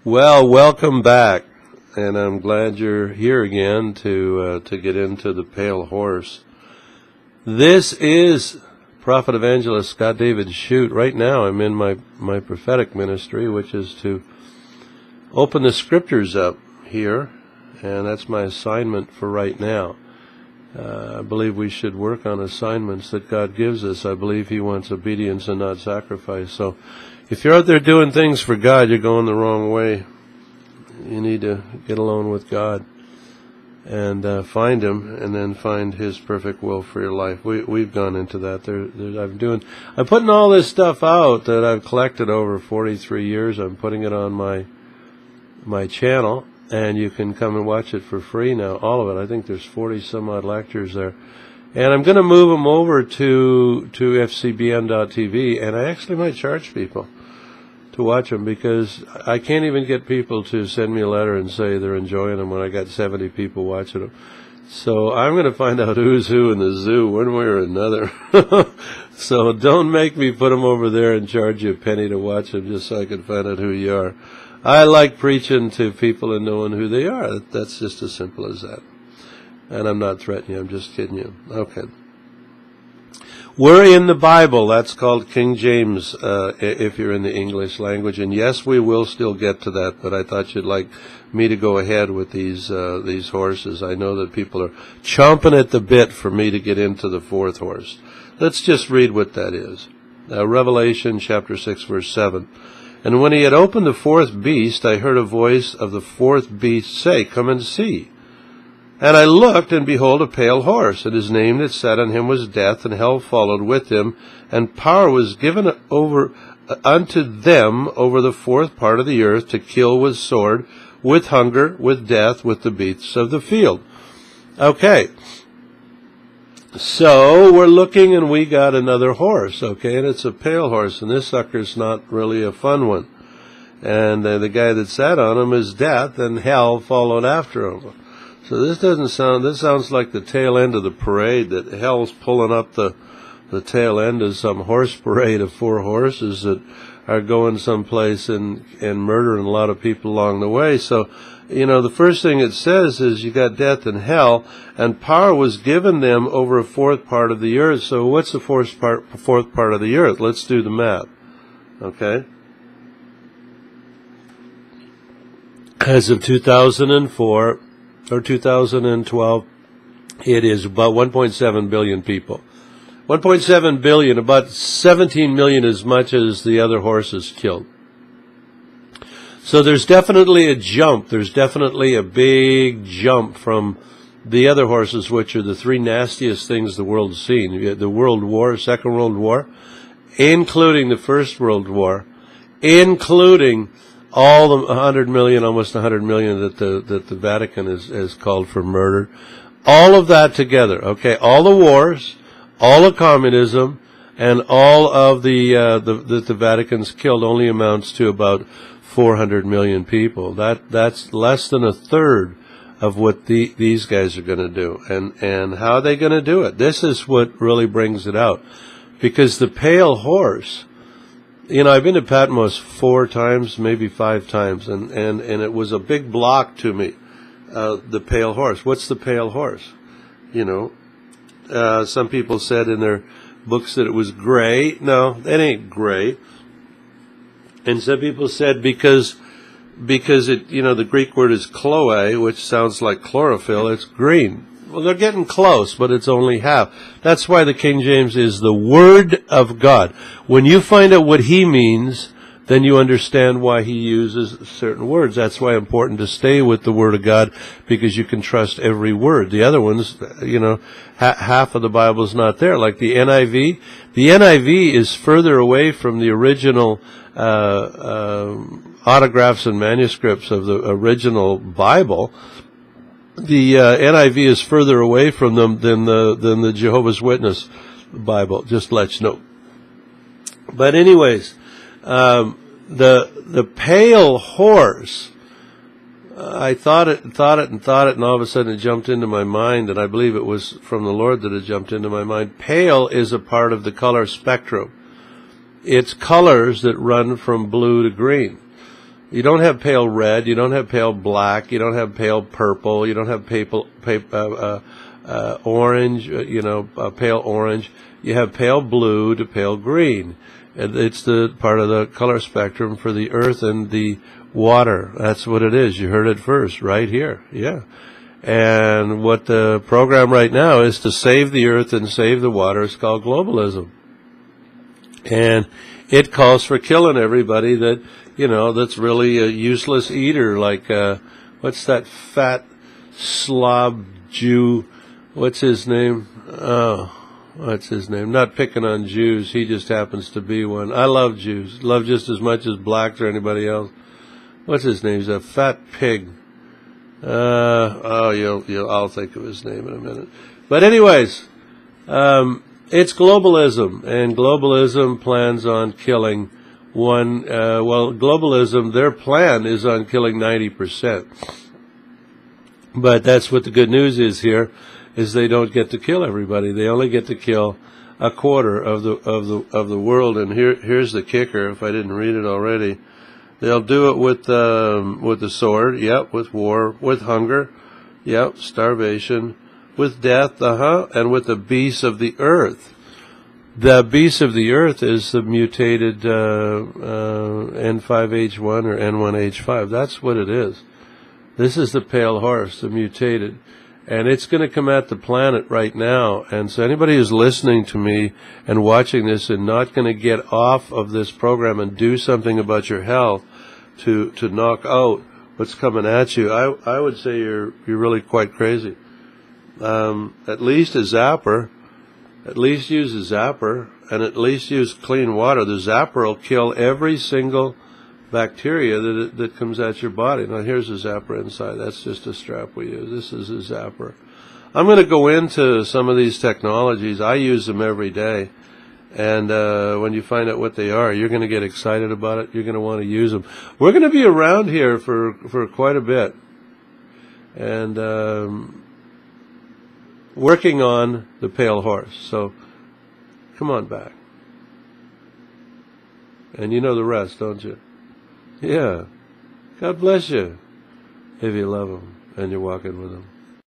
Well, welcome back, and I'm glad you're here again to get into the pale horse. This is Prophet Evangelist Scott David Shute. Right now I'm in my prophetic ministry, which is to open the scriptures up here, and that's my assignment for right now. I believe we should work on assignments that God gives us. I believe He wants obedience and not sacrifice. So if you're out there doing things for God, you're going the wrong way. You need to get alone with God and find Him, and then find His perfect will for your life. We've gone into that. I'm putting all this stuff out that I've collected over 43 years. I'm putting it on my channel, and you can come and watch it for free now, all of it. I think there's 40 some odd lectures there. And I'm going to move them over to fcbn.tv, and I actually might charge people to watch them, because I can't even get people to send me a letter and say they're enjoying them when I got 70 people watching them. So I'm going to find out who's who in the zoo one way or another. So don't make me put them over there and charge you a penny to watch them just so I can find out who you are. I like preaching to people and knowing who they are. That's just as simple as that. And I'm not threatening you. I'm just kidding you. Okay. We're in the Bible. That's called King James, if you're in the English language. And yes, we will still get to that, but I thought you'd like me to go ahead with these horses. I know that people are chomping at the bit for me to get into the fourth horse. Let's just read what that is. Revelation chapter 6, verse 7. And when he had opened the fourth beast, I heard a voice of the fourth beast say, "Come and see." And I looked, and behold, a pale horse, and his name that sat on him was Death, and hell followed with him, and power was given over unto them over the fourth part of the earth, to kill with sword, with hunger, with death, with the beasts of the field. Okay. So we're looking, and we got another horse, okay, and it's a pale horse, and this sucker's not really a fun one. And the guy that sat on him is Death, and hell followed after him. So this sounds like the tail end of the parade, that hell's pulling up the tail end of some horse parade of 4 horses that are going someplace and murdering a lot of people along the way. So, the first thing it says is you got death and hell, and power was given them over a fourth part of the earth. So what's the fourth part of the earth? Let's do the math. Okay? As of 2004 or 2012, it is about 1.7 billion people. 1.7 billion, about 17 million as much as the other horses killed. So there's definitely a jump. There's definitely a big jump from the other horses, which are the 3 nastiest things the world's seen. You had the World War, Second World War, including the First World War, including all the 100 million, almost 100 million that the Vatican has called for murder. All of that together, okay? All the wars, all of communism, and all of the Vatican's killed only amounts to about 400 million people. That's less than a third of what these guys are going to do. And how are they going to do it? This is what really brings it out. Because the pale horse, I've been to Patmos 4 times, maybe 5 times, and it was a big block to me, the pale horse. What's the pale horse? Some people said in their books that it was gray. No, it ain't gray. And some people said because it, the Greek word is chloe, which sounds like chlorophyll, it's green. Well, they're getting close, but it's only half. That's why the King James is the Word of God. When you find out what he means, then you understand why he uses certain words. That's why it's important to stay with the Word of God, because you can trust every word. The other ones, half of the Bible is not there. Like the NIV. The NIV is further away from the original autographs and manuscripts of the original Bible. The NIV is further away from them than the Jehovah's Witness Bible. Just to let you know. But anyways, the pale horse. I thought it, and all of a sudden it jumped into my mind, and I believe it was from the Lord that it jumped into my mind. Pale is a part of the color spectrum. It's colors that run from blue to green. You don't have pale red. You don't have pale black. You don't have pale purple. You don't have orange. Pale orange. You have pale blue to pale green. It's the part of the color spectrum for the earth and the water. That's what it is. You heard it first, right here. Yeah. And what the program right now is to save the earth and save the water. It's called globalism. And it calls for killing everybody that, that's really a useless eater, like, what's that fat slob Jew? What's his name? Oh, what's his name? Not picking on Jews. He just happens to be one. I love Jews. Love just as much as blacks or anybody else. What's his name? He's a fat pig. I'll think of his name in a minute. But anyways, it's globalism, and globalism plans on killing globalism, their plan is on killing 90%. But that's what the good news is here, is they don't get to kill everybody. They only get to kill a quarter of the world. And here's the kicker, if I didn't read it already. They'll do it with the sword, yep, with war, with hunger, yep, starvation, with death, and with the beasts of the earth. The beast of the earth is the mutated N5H1 or N1H5. That's what it is. This is the pale horse, the mutated. And it's going to come at the planet right now. And so anybody who's listening to me and watching this and not going to get off of this program and do something about your health to knock out what's coming at you, I would say you're really quite crazy. At least a zapper. At least use a zapper, and at least use clean water. The zapper will kill every single bacteria that comes at your body. Now, here's a zapper inside. That's just a strap we use. This is a zapper. I'm going to go into some of these technologies. I use them every day. And when you find out what they are, you're going to get excited about it. You're going to want to use them. We're going to be around here for quite a bit. And working on the pale horse. So come on back. And you know the rest, don't you? Yeah. God bless you if you love him and you're walking with him.